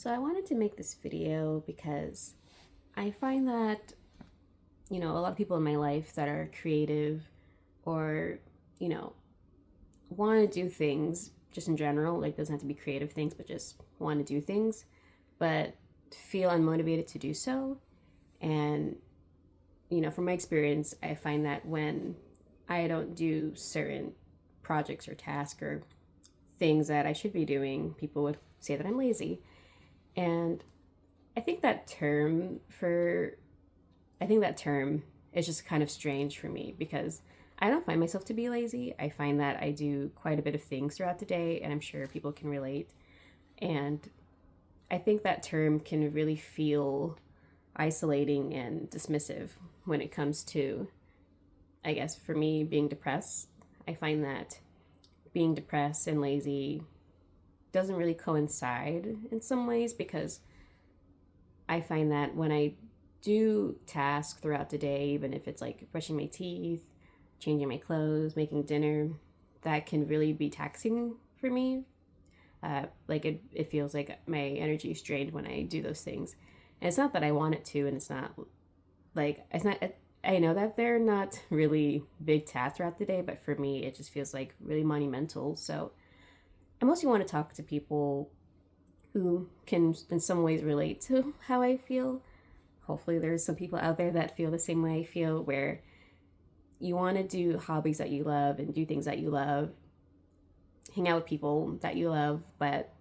So I wanted to make this video because I find that, a lot of people in my life that are creative or, you know, want to do things just in general, like doesn't have to be creative things, but just want to do things, but feel unmotivated to do so. And, from my experience, I find that when I don't do certain projects or tasks or things that I should be doing, people would say that I'm lazy. And I think that term for I think that term is just kind of strange for me because I don't find myself to be lazy. I find that I do quite a bit of things throughout the day, and I'm sure people can relate. And I think that term can really feel isolating and dismissive when it comes to, I guess, for me, being depressed. I find that being depressed and lazy doesn't really coincide in some ways because I find that when I do tasks throughout the day, even if it's like brushing my teeth, changing my clothes, making dinner, that can really be taxing for me. It feels like my energy is drained when I do those things. And it's not that I want it to, and it's not, I know that they're not really big tasks throughout the day, but for me, it just feels like really monumental. So I mostly want to talk to people who can, in some ways, relate to how I feel. Hopefully, there's some people out there that feel the same way I feel, where you want to do hobbies that you love and do things that you love, hang out with people that you love, but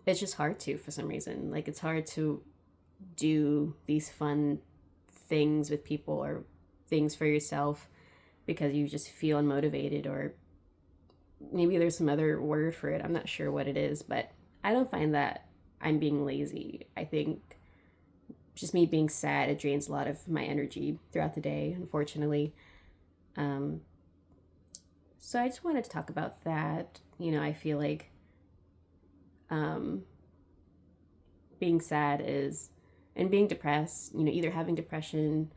it's just hard to for some reason. Like, it's hard to do these fun things with people or things for yourself because you just feel unmotivated, or maybe there's some other word for it. I'm not sure what it is, but I don't find that I'm being lazy. I think just me being sad, it drains a lot of my energy throughout the day, unfortunately. Um, so I just wanted to talk about that. I feel like um, being sad is, and being depressed, either having depression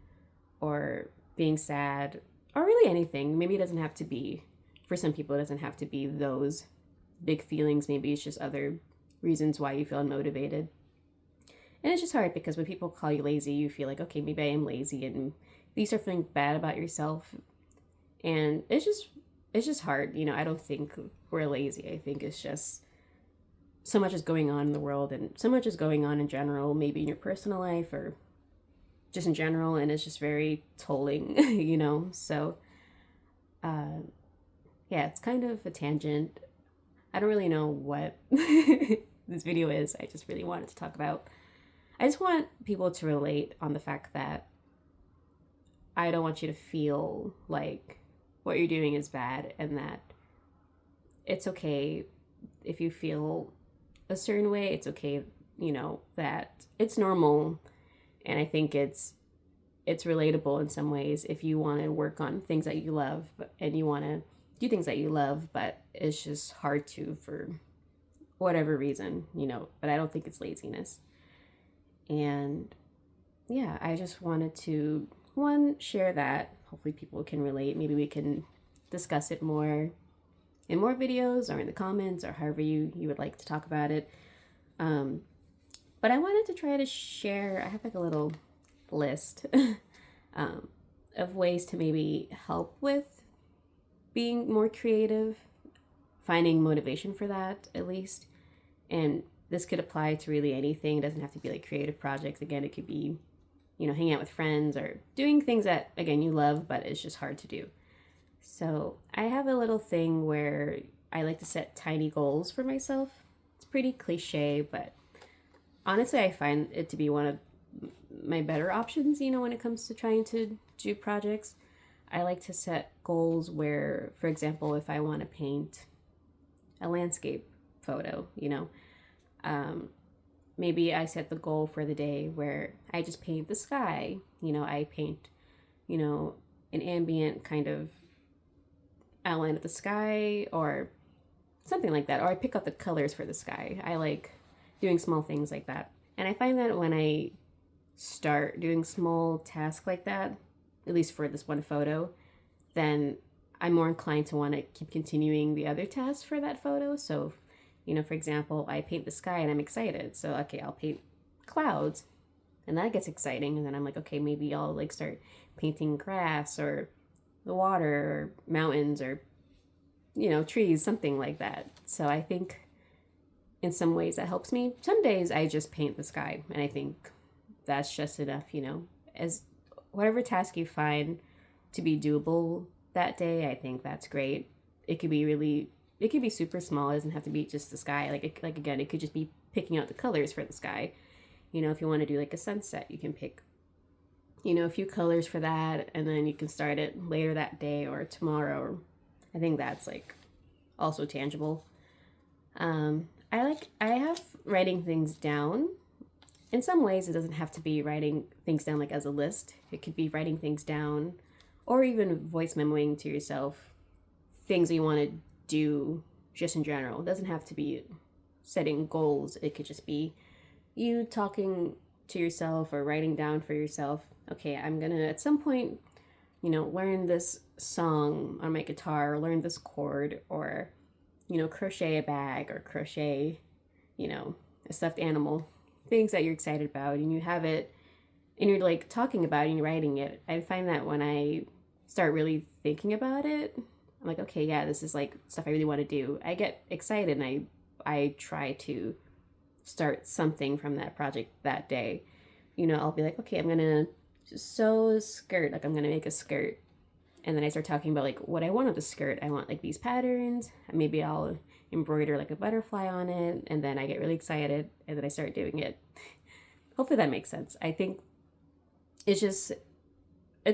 or being sad, or really anything. Maybe it doesn't have to be, for some people, it doesn't have to be those big feelings. Maybe it's just other reasons why you feel unmotivated. And it's just hard because when people call you lazy, you feel like, okay, maybe I am lazy, and you start feeling bad about yourself. And it's just hard. I don't think we're lazy. I think it's just so much is going on in the world, and so much is going on in general, maybe in your personal life or just in general, and it's just very tolling, So, uh, yeah, it's kind of a tangent. I don't really know what this video is. I just really wanted to talk about. I just want people to relate on the fact that I don't want you to feel like what you're doing is bad, and that it's okay if you feel a certain way. It's okay, that it's normal. And I think it's relatable in some ways if you want to work on things that you love, and you want to do things that you love, but it's just hard to for whatever reason, but I don't think it's laziness. And yeah, I just wanted to, one, share that. Hopefully people can relate. Maybe we can discuss it more in more videos or in the comments, or however you would like to talk about it. But I wanted to try to share, I have like a little list um, of ways to maybe help with being more creative, finding motivation for that at least. And this could apply to really anything. It doesn't have to be like creative projects. Again, it could be, hanging out with friends or doing things that, again, you love, but it's just hard to do. So I have a little thing where I like to set tiny goals for myself. It's pretty cliche, but honestly, I find it to be one of my better options, when it comes to trying to do projects. I like to set goals where, for example, if I want to paint a landscape photo, maybe I set the goal for the day where I just paint the sky. I paint, an ambient kind of outline of the sky or something like that. Or I pick out the colors for the sky. I like doing small things like that. And I find that when I start doing small tasks like that, at least for this one photo, then I'm more inclined to want to keep continuing the other tasks for that photo. So For example, I paint the sky and I'm excited. So, okay, I'll paint clouds and that gets exciting. And then I'm like, okay, maybe I'll like start painting grass or the water or mountains or, trees, something like that. So I think in some ways that helps me. Some days I just paint the sky and I think that's just enough, as whatever task you find to be doable that day, I think that's great. It could be really, it could be super small. It doesn't have to be just the sky. Like again, it could just be picking out the colors for the sky. If you want to do like a sunset, you can pick, a few colors for that, and then you can start it later that day or tomorrow. I think that's like also tangible. I have writing things down. In some ways, it doesn't have to be writing things down like as a list. It could be writing things down or even voice memoing to yourself things that you want to do just in general. It doesn't have to be setting goals. It could just be you talking to yourself or writing down for yourself. Okay, I'm going to at some point, learn this song on my guitar or learn this chord or, crochet a bag or crochet, a stuffed animal, things that you're excited about and you have it and you're like talking about it and you're writing it. I find that when I start really thinking about it, I'm like, okay, yeah, this is like stuff I really want to do. I get excited and I try to start something from that project that day. I'll be like, okay, I'm going to sew a skirt. Like I'm going to make a skirt. And then I start talking about like what I want of the skirt. I want like these patterns. Maybe I'll embroider like a butterfly on it. And then I get really excited and then I start doing it. Hopefully that makes sense. I think it's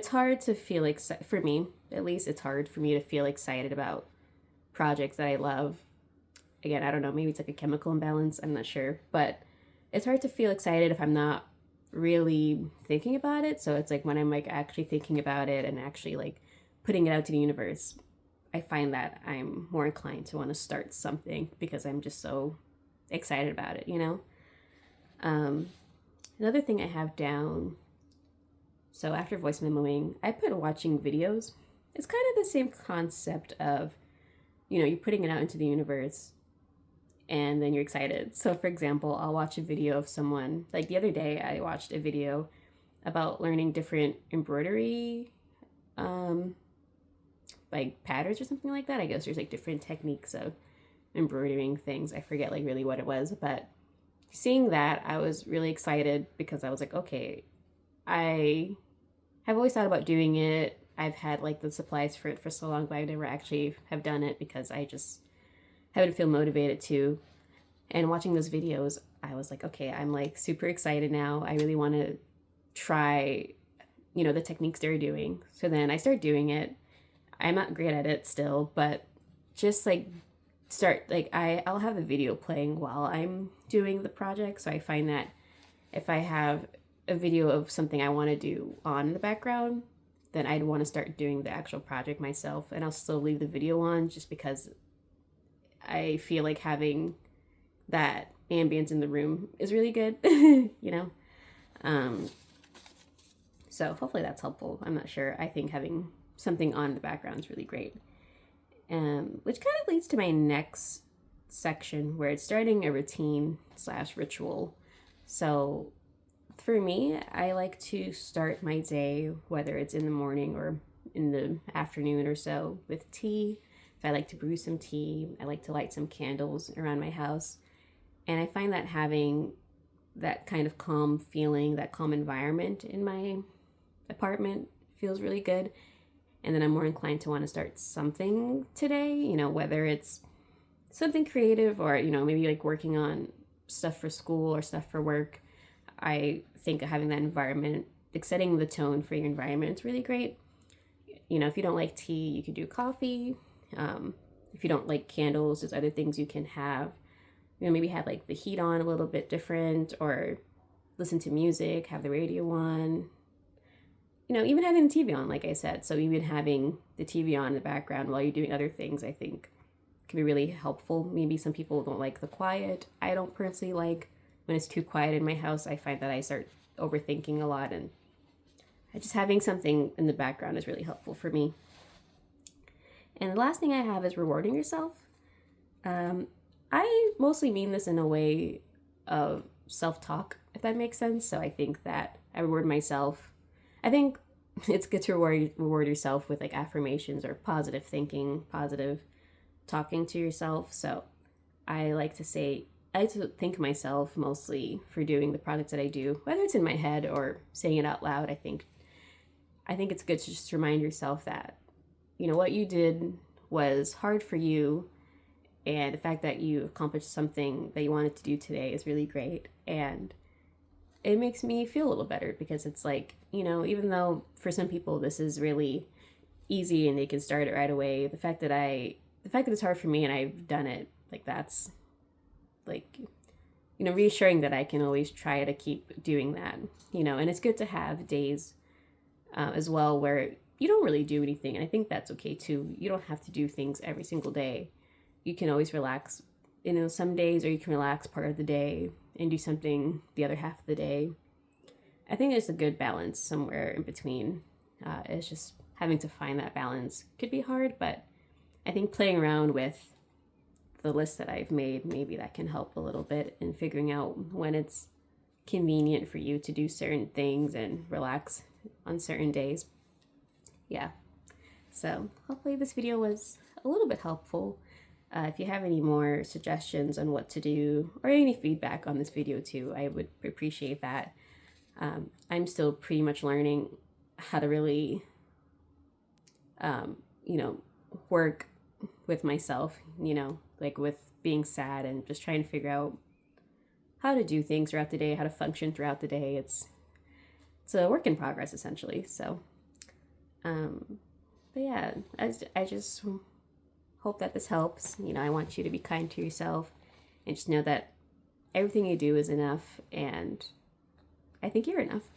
hard to feel excited. For me, at least, it's hard for me to feel excited about projects that I love. Again, I don't know, maybe it's like a chemical imbalance. I'm not sure. But it's hard to feel excited if I'm not really thinking about it. So it's like when I'm like actually thinking about it and actually like putting it out to the universe, I find that I'm more inclined to want to start something because I'm just so excited about it, Another thing I have down, so after voice memoing, I put watching videos. It's kind of the same concept of, you're putting it out into the universe and then you're excited. So for example, I'll watch a video of someone, like the other day I watched a video about learning different embroidery like patterns or something like that. I guess there's like different techniques of embroidering things. I forget like really what it was, but seeing that I was really excited because I was like, okay, I have always thought about doing it. I've had like the supplies for it for so long, but I never actually have done it because I just haven't feel motivated to. And watching those videos, I was like, okay, I'm like super excited now. I really want to try, the techniques they're doing. So then I start doing it. I'm not great at it still, but just like start like I'll have the video playing while I'm doing the project. So I find that if I have a video of something I want to do on the background, then I'd want to start doing the actual project myself, and I'll still leave the video on just because I feel like having that ambience in the room is really good, So hopefully that's helpful. I'm not sure. I think having something on the background is really great. Which kind of leads to my next section where it's starting a routine / ritual. So for me, I like to start my day, whether it's in the morning or in the afternoon or so, with tea. So I like to brew some tea. I like to light some candles around my house. And I find that having that kind of calm feeling, that calm environment in my apartment feels really good. And then I'm more inclined to want to start something today, whether it's something creative or, maybe like working on stuff for school or stuff for work. I think having that environment, like setting the tone for your environment is really great. If you don't like tea, you can do coffee. If you don't like candles, there's other things you can have. Maybe have like the heat on a little bit different or listen to music, have the radio on. Even having the TV on, like I said. So even having the TV on in the background while you're doing other things, I think can be really helpful. Maybe some people don't like the quiet. I don't personally like when it's too quiet in my house. I find that I start overthinking a lot, and just having something in the background is really helpful for me. And the last thing I have is rewarding yourself. I mostly mean this in a way of self-talk, if that makes sense. So I think that I reward myself. I think it's good to reward yourself with like affirmations or positive thinking, positive talking to yourself. So I like to say, I like to thank myself mostly for doing the projects that I do, whether it's in my head or saying it out loud. I think it's good to just remind yourself that, what you did was hard for you, and the fact that you accomplished something that you wanted to do today is really great. And it makes me feel a little better because it's like, even though for some people this is really easy and they can start it right away, the fact that it's hard for me and I've done it, like that's like, reassuring that I can always try to keep doing that, and it's good to have days as well where you don't really do anything. And I think that's okay too. You don't have to do things every single day. You can always relax, some days, or you can relax part of the day and do something the other half of the day. I think it's a good balance somewhere in between. It's just having to find that balance could be hard, but I think playing around with the list that I've made, maybe that can help a little bit in figuring out when it's convenient for you to do certain things and relax on certain days. Yeah. So hopefully this video was a little bit helpful. If you have any more suggestions on what to do or any feedback on this video too, I would appreciate that. I'm still pretty much learning how to really, work with myself, like with being sad and just trying to figure out how to do things throughout the day, how to function throughout the day. It's a work in progress essentially. So, but yeah, I just hope that this helps. I want you to be kind to yourself and just know that everything you do is enough, and I think you're enough.